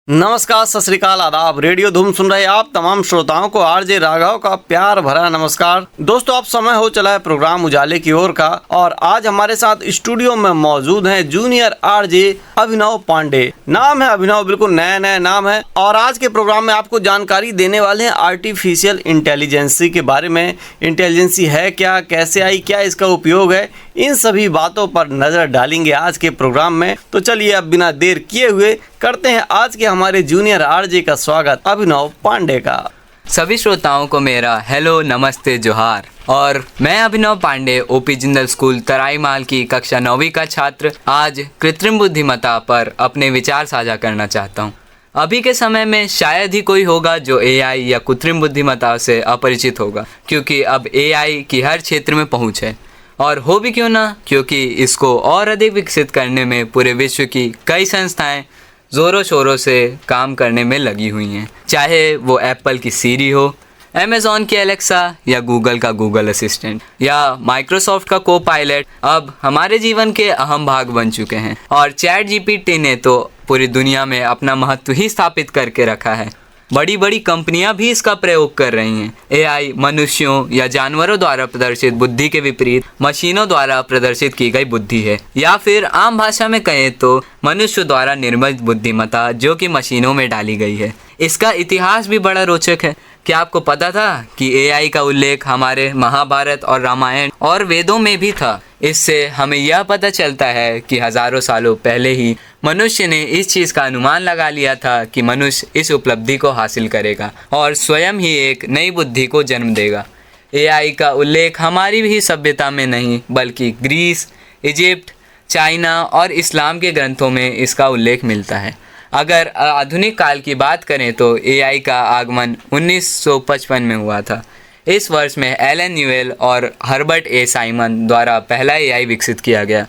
नमस्कार, सत श्री अकाल, आदाब। रेडियो धूम सुन रहे आप तमाम श्रोताओं को आरजे राघव का प्यार भरा नमस्कार। दोस्तों, अब समय हो चला है प्रोग्राम उजाले की ओर का, और आज हमारे साथ स्टूडियो में मौजूद हैं जूनियर आरजे अभिनव पांडे। नाम है अभिनव, बिल्कुल नया नाम है। और आज के प्रोग्राम में आपको जानकारी देने वाले हैं आर्टिफिशियल इंटेलिजेंसी के बारे में। इंटेलिजेंसी है क्या, कैसे आई, क्या इसका उपयोग है, इन सभी बातों पर नजर डालेंगे आज के प्रोग्राम में। तो चलिए अब बिना देर किए हुए करते हैं आज के हमारे जूनियर आरजे का स्वागत अभिनव पांडे का। सभी श्रोताओं को मेरा हेलो, नमस्ते, जोहार। और मैं अभिनव पांडे, ओपी जिंदल स्कूल तराईमाल की कक्षा 9वीं का छात्र, आज कृत्रिम बुद्धिमत्ता पर अपने विचार साझा करना चाहता हूँ। अभी के समय में शायद ही कोई होगा जो एआई या कृत्रिम बुद्धिमत्ता से अपरिचित होगा, क्योंकि अब एआई की हर क्षेत्र में पहुँच है। और हो भी क्यों ना, क्योंकि इसको और अधिक विकसित करने में पूरे विश्व की कई संस्थाएं ज़ोरों शोरों से काम करने में लगी हुई हैं। चाहे वो एप्पल की सीरी हो, अमेज़ॉन की एलेक्सा, या गूगल का गूगल असिस्टेंट, या माइक्रोसॉफ्ट का को-पायलट अब हमारे जीवन के अहम भाग बन चुके हैं। और चैट जीपीटी ने तो पूरी दुनिया में अपना महत्व ही स्थापित करके रखा है। बड़ी बड़ी कंपनियां भी इसका प्रयोग कर रही हैं। एआई मनुष्यों या जानवरों द्वारा प्रदर्शित बुद्धि के विपरीत मशीनों द्वारा प्रदर्शित की गई बुद्धि है, या फिर आम भाषा में कहें तो मनुष्य द्वारा निर्मित बुद्धिमत्ता जो कि मशीनों में डाली गई है। इसका इतिहास भी बड़ा रोचक है। क्या आपको पता था कि एआई का उल्लेख हमारे महाभारत और रामायण और वेदों में भी था? इससे हमें यह पता चलता है कि हजारों सालों पहले ही मनुष्य ने इस चीज़ का अनुमान लगा लिया था कि मनुष्य इस उपलब्धि को हासिल करेगा और स्वयं ही एक नई बुद्धि को जन्म देगा। एआई का उल्लेख हमारी भी सभ्यता में नहीं, बल्कि ग्रीस, इजिप्ट, चाइना और इस्लाम के ग्रंथों में इसका उल्लेख मिलता है। अगर आधुनिक काल की बात करें तो एआई का आगमन 1955 में हुआ था। इस वर्ष में एलन न्यूएल और हर्बर्ट ए साइमन द्वारा पहला एआई विकसित किया गया।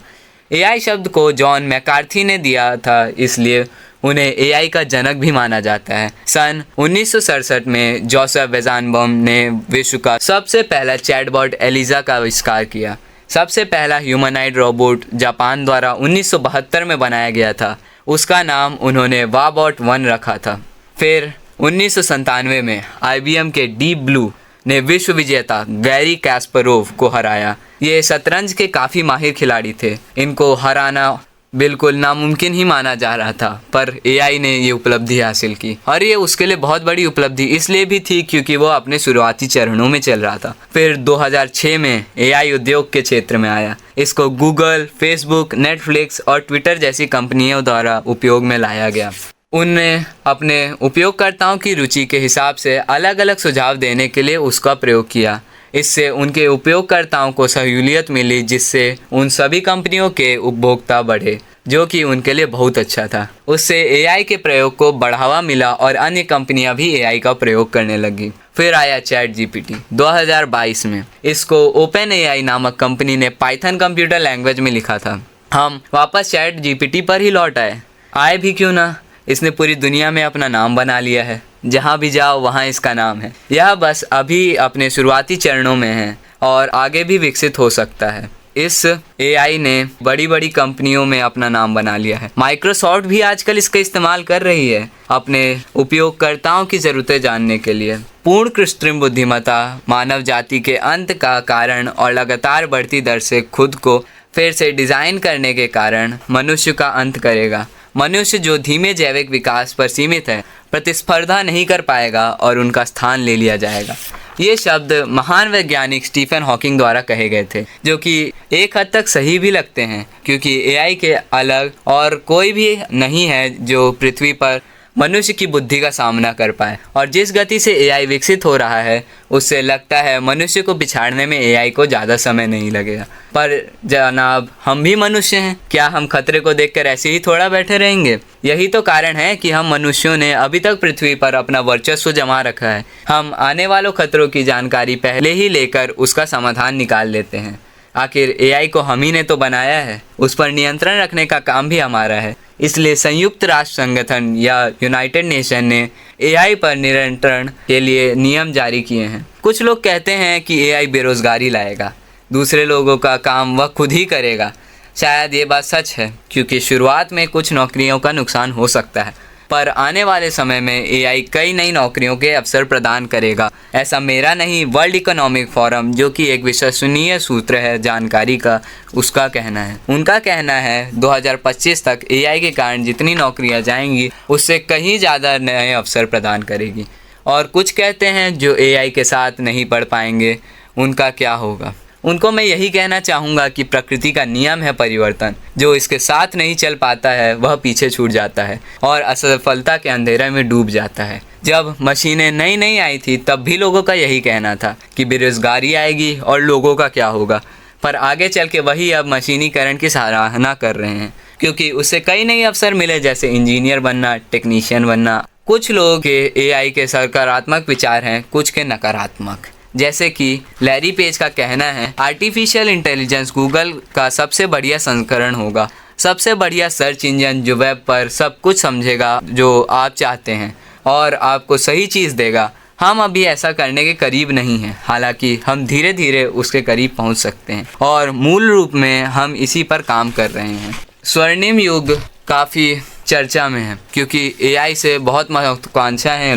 एआई शब्द को जॉन मैकार्थी ने दिया था, इसलिए उन्हें एआई का जनक भी माना जाता है। सन 1967 में जोसेफ वेज़नबाउम ने विश्व का सबसे पहला चैटबॉट एलिजा का आविष्कार किया। सबसे पहला ह्यूमनॉइड रोबोट जापान द्वारा 1972 में बनाया गया था। उसका नाम उन्होंने वाबॉट 1 रखा था। फिर 1997 में IBM के डीप ब्लू ने विश्व विजेता गैरी कैस्परोव को हराया। ये शतरंज के काफ़ी माहिर खिलाड़ी थे। इनको हराना बिल्कुल नामुमकिन ही माना जा रहा था, पर एआई ने ये उपलब्धि हासिल की। और ये उसके लिए बहुत बड़ी उपलब्धि इसलिए भी थी क्योंकि वो अपने शुरुआती चरणों में चल रहा था। फिर 2006 में एआई उद्योग के क्षेत्र में आया। इसको गूगल, फेसबुक, नेटफ्लिक्स और ट्विटर जैसी कंपनियों द्वारा उपयोग में लाया गया। उनने अपने उपयोगकर्ताओं की रुचि के हिसाब से अलग अलग सुझाव देने के लिए उसका प्रयोग किया। इससे उनके उपयोगकर्ताओं को सहूलियत मिली, जिससे उन सभी कंपनियों के उपभोक्ता बढ़े, जो कि उनके लिए बहुत अच्छा था। उससे एआई के प्रयोग को बढ़ावा मिला और अन्य कंपनियां भी एआई का प्रयोग करने लगी। फिर आया चैट जीपीटी 2022 में। इसको ओपन एआई नामक कंपनी ने पाइथन कंप्यूटर लैंग्वेज में लिखा था। हम वापस चैट जीपीटी पर ही लौट आए भी क्यों ना। इसने पूरी दुनिया में अपना नाम बना लिया है। जहाँ भी जाओ वहाँ इसका नाम है। यह बस अभी अपने शुरुआती चरणों में है और आगे भी विकसित हो सकता है। इस एआई ने बड़ी बड़ी कंपनियों में अपना नाम बना लिया है। माइक्रोसॉफ्ट भी आजकल इसका इस्तेमाल कर रही है अपने उपयोगकर्ताओं की ज़रूरतें जानने के लिए। पूर्ण कृत्रिम बुद्धिमत्ता मानव जाति के अंत का कारण और लगातार बढ़ती दर से खुद को फिर से डिज़ाइन करने के कारण मनुष्य का अंत करेगा। मनुष्य जो धीमे जैविक विकास पर सीमित है, प्रतिस्पर्धा नहीं कर पाएगा और उनका स्थान ले लिया जाएगा। ये शब्द महान वैज्ञानिक स्टीफन हॉकिंग द्वारा कहे गए थे, जो कि एक हद तक सही भी लगते हैं, क्योंकि एआई के अलग और कोई भी नहीं है जो पृथ्वी पर मनुष्य की बुद्धि का सामना कर पाए। और जिस गति से एआई विकसित हो रहा है, उससे लगता है मनुष्य को पिछाड़ने में एआई को ज़्यादा समय नहीं लगेगा। पर जनाब, हम भी मनुष्य हैं। क्या हम खतरे को देखकर ऐसे ही थोड़ा बैठे रहेंगे? यही तो कारण है कि हम मनुष्यों ने अभी तक पृथ्वी पर अपना वर्चस्व जमा रखा है। हम आने वालों खतरों की जानकारी पहले ही लेकर उसका समाधान निकाल लेते हैं। आखिर एआई को हम ही ने तो बनाया है, उस पर नियंत्रण रखने का काम भी हमारा है। इसलिए संयुक्त राष्ट्र संगठन या यूनाइटेड नेशन ने एआई पर नियंत्रण के लिए नियम जारी किए हैं। कुछ लोग कहते हैं कि एआई बेरोजगारी लाएगा, दूसरे लोगों का काम वह खुद ही करेगा। शायद ये बात सच है, क्योंकि शुरुआत में कुछ नौकरियों का नुकसान हो सकता है, पर आने वाले समय में एआई कई नई नौकरियों के अवसर प्रदान करेगा। ऐसा मेरा नहीं, वर्ल्ड इकोनॉमिक फोरम जो कि एक विश्वसनीय सूत्र है जानकारी का, उसका कहना है। उनका कहना है 2025 तक एआई के कारण जितनी नौकरियां जाएंगी उससे कहीं ज़्यादा नए अवसर प्रदान करेगी। और कुछ कहते हैं जो एआई के साथ नहीं पढ़ पाएंगे उनका क्या होगा। उनको मैं यही कहना चाहूँगा कि प्रकृति का नियम है परिवर्तन, जो इसके साथ नहीं चल पाता है वह पीछे छूट जाता है और असफलता के अंधेरे में डूब जाता है। जब मशीनें नई नई आई थी तब भी लोगों का यही कहना था कि बेरोजगारी आएगी और लोगों का क्या होगा, पर आगे चल के वही अब मशीनीकरण की सराहना कर रहे हैं क्योंकि उससे कई नए अवसर मिले, जैसे इंजीनियर बनना, टेक्नीशियन बनना। कुछ लोग के एआई के सकारात्मक विचार हैं, कुछ के नकारात्मक। जैसे कि लैरी पेज का कहना है आर्टिफिशियल इंटेलिजेंस गूगल का सबसे बढ़िया संस्करण होगा, सबसे बढ़िया सर्च इंजन जो वेब पर सब कुछ समझेगा जो आप चाहते हैं और आपको सही चीज़ देगा। हम अभी ऐसा करने के करीब नहीं हैं, हालांकि हम धीरे धीरे उसके करीब पहुंच सकते हैं और मूल रूप में हम इसी पर काम कर रहे हैं। स्वर्णिम युग काफ़ी चर्चा में है क्योंकि एआई से बहुत महत्वाकांक्षा है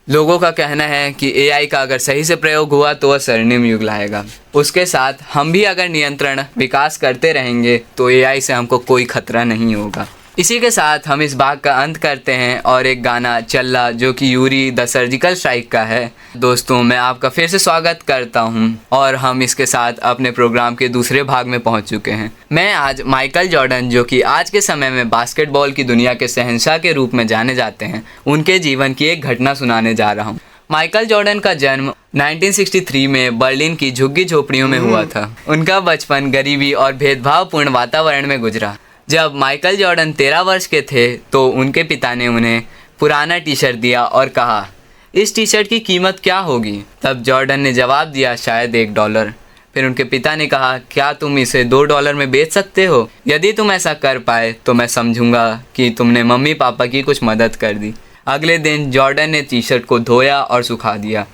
लोगों का कहना है कि एआई का अगर सही से प्रयोग हुआ तो वह स्वर्णिम युग लाएगा। उसके साथ हम भी अगर नियंत्रण विकास करते रहेंगे तो एआई से हमको कोई खतरा नहीं होगा। इसी के साथ हम इस भाग का अंत करते हैं और एक गाना चल्ला जो कि यूरी द सर्जिकल स्ट्राइक का है। दोस्तों, मैं आपका फिर से स्वागत करता हूं और हम इसके साथ अपने प्रोग्राम के दूसरे भाग में पहुंच चुके हैं। मैं आज माइकल जॉर्डन, जो कि आज के समय में बास्केटबॉल की दुनिया के शहंशाह के रूप में जाने जाते हैं, उनके जीवन की एक घटना सुनाने जा रहा हूँ। माइकल जॉर्डन का जन्म 1963 में बर्लिन की झुग्गी झोपड़ियों में हुआ था। उनका बचपन गरीबी और भेदभावपूर्ण वातावरण में गुजरा। जब माइकल जॉर्डन 13 वर्ष के थे तो उनके पिता ने उन्हें पुराना टी शर्ट दिया और कहा, इस टी शर्ट की कीमत क्या होगी? तब जॉर्डन ने जवाब दिया, शायद $1। फिर उनके पिता ने कहा, क्या तुम इसे $2 में बेच सकते हो? यदि तुम ऐसा कर पाए तो मैं समझूंगा कि तुमने मम्मी पापा की कुछ मदद कर दी। अगले दिन जॉर्डन ने टी शर्ट को धोया और सुखा दिया।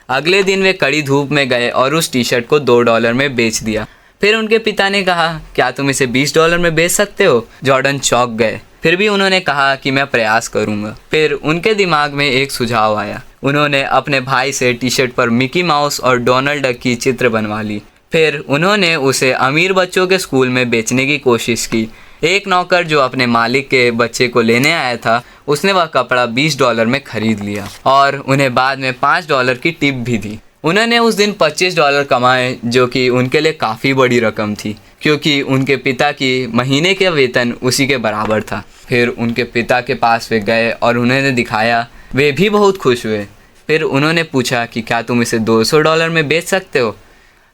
अगले दिन वे कड़ी धूप में गए और उस टी शर्ट को $2 में बेच दिया। फिर उनके पिता ने कहा, क्या तुम इसे $20 में बेच सकते हो? जॉर्डन चौंक गए, फिर भी उन्होंने कहा कि मैं प्रयास करूंगा। फिर उनके दिमाग में एक सुझाव आया। उन्होंने अपने भाई से टी शर्ट पर मिकी माउस और डोनाल्ड डक की चित्र बनवा ली। फिर उन्होंने उसे अमीर बच्चों के स्कूल में बेचने की कोशिश की। एक नौकर जो अपने मालिक के बच्चे को लेने आया था, उसने वह कपड़ा $20 में खरीद लिया और उन्हें बाद में $5 की टिप भी दी। उन्होंने उस दिन $25 कमाए, जो कि उनके लिए काफ़ी बड़ी रकम थी क्योंकि उनके पिता की महीने के वेतन उसी के बराबर था। फिर उनके पिता के पास वे गए और उन्होंने दिखाया। वे भी बहुत खुश हुए। फिर उन्होंने पूछा कि क्या तुम इसे $200 में बेच सकते हो?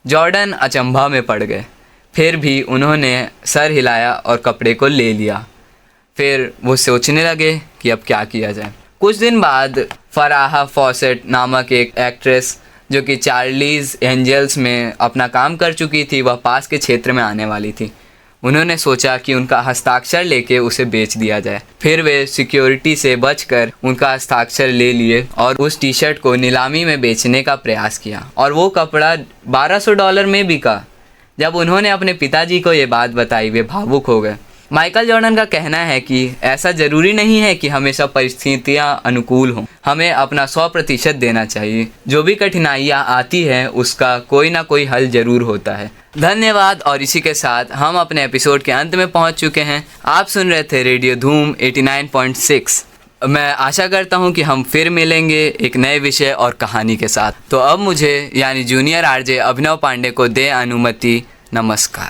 जॉर्डन अचंभा में पड़ गए। फिर भी उन्होंने सर हिलाया और कपड़े को ले लिया। फिर वो सोचने लगे कि अब क्या किया जाए। कुछ दिन बाद फराह फॉसेट नामक एक एक्ट्रेस जो कि चार्लीज एंजल्स में अपना काम कर चुकी थी, वह पास के क्षेत्र में आने वाली थी। उन्होंने सोचा कि उनका हस्ताक्षर लेके उसे बेच दिया जाए। फिर वे सिक्योरिटी से बचकर उनका हस्ताक्षर ले लिए और उस टी शर्ट को नीलामी में बेचने का प्रयास किया और वो कपड़ा $1200 में बिका। जब उन्होंने अपने पिताजी को ये बात बताई, वे भावुक हो गए। माइकल जॉर्डन का कहना है कि ऐसा ज़रूरी नहीं है कि हमेशा परिस्थितियाँ अनुकूल हों, हमें अपना 100% देना चाहिए। जो भी कठिनाइयाँ आती हैं उसका कोई ना कोई हल ज़रूर होता है। धन्यवाद। और इसी के साथ हम अपने एपिसोड के अंत में पहुंच चुके हैं। आप सुन रहे थे रेडियो धूम 89.6। मैं आशा करता हूं कि हम फिर मिलेंगे एक नए विषय और कहानी के साथ। तो अब मुझे यानी जूनियर आरजे अभिनव पांडे को दे अनुमति। नमस्कार।